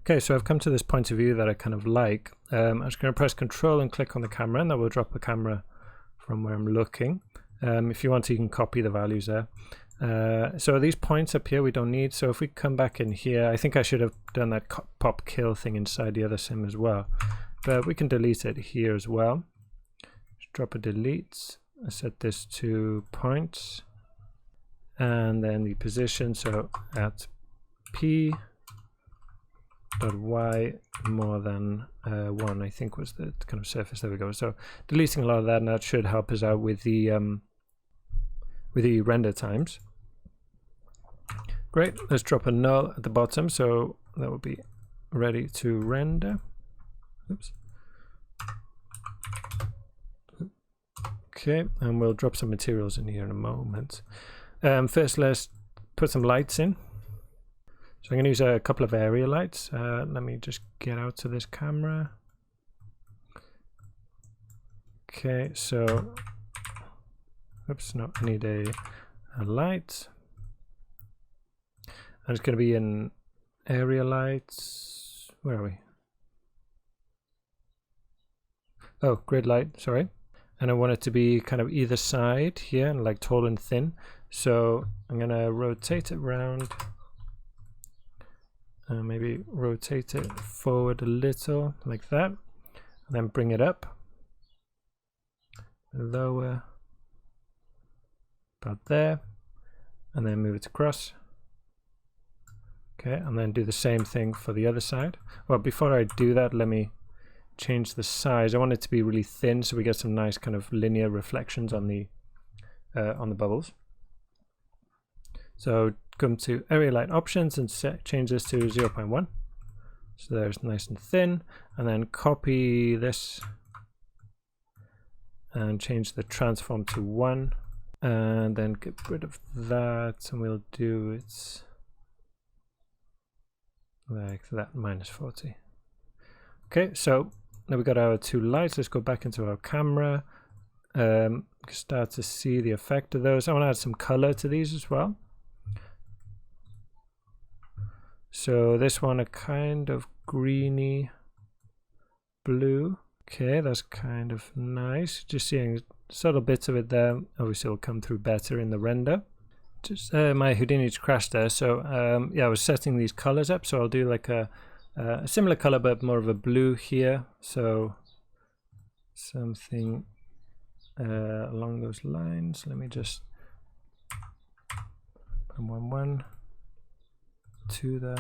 Okay, so I've come to this point of view that I kind of like. I'm just going to press Control and click on the camera, and that will drop the camera from where I'm looking. If you want to, you can copy the values there. So these points up here we don't need, so if we come back in here, I think I should have done that pop kill thing inside the other sim as well, but we can delete it here as well. Just drop a delete, set this to points, and then the position, so at p dot y more than 1, I think was the kind of surface. There we go. So deleting a lot of that, and that should help us out with the render times. Great, let's drop a null at the bottom, so that will be ready to render. Oops. Okay, and we'll drop some materials in here in a moment. First, let's put some lights in. So I'm going to use a couple of area lights. Let me just get out to this camera. Okay, so, oops, no, I need a light. And it's going to be in area lights. Where are we? Oh, grid light, sorry. And I want it to be kind of either side here, and like tall and thin. So I'm going to rotate it around. Maybe rotate it forward a little like that, and then bring it up, lower, about there, and then move it across. Okay, and then do the same thing for the other side. Well, before I do that, let me change the size. I want it to be really thin so we get some nice kind of linear reflections on the bubbles. So come to area light options and change this to 0.1. So there's nice and thin, and then copy this and change the transform to 1, and then get rid of that, and we'll do it like that, -40. Okay, so now we got our two lights. Let's go back into our camera. Start to see the effect of those. I want to add some color to these as well. So this one, a kind of greeny blue. Okay, that's kind of nice. Just seeing subtle bits of it there. Obviously it'll come through better in the render. Just my Houdini's crashed there. So yeah, I was setting these colors up. So I'll do like a similar color, but more of a blue here. So something along those lines. Let me just put 1, 2 there.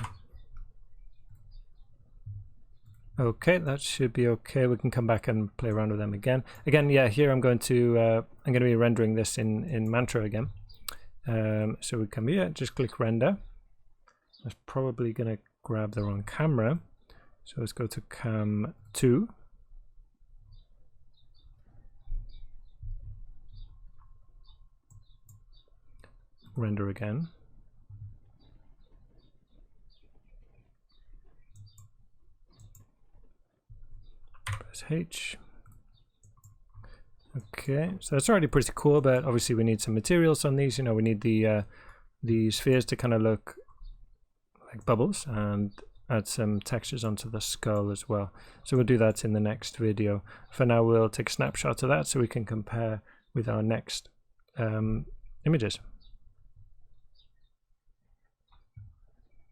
Okay, that should be okay. We can come back and play around with them again. Yeah, here I'm going to be rendering this in Mantra again. So we come here, just click render. That's probably going to grab the wrong camera. So let's go to cam 2. Render again. Press H. Okay, so that's already pretty cool, but obviously we need some materials on these. You know, we need the spheres to kind of look like bubbles, and add some textures onto the skull as well. So we'll do that in the next video. For now, we'll take a snapshot of that so we can compare with our next images.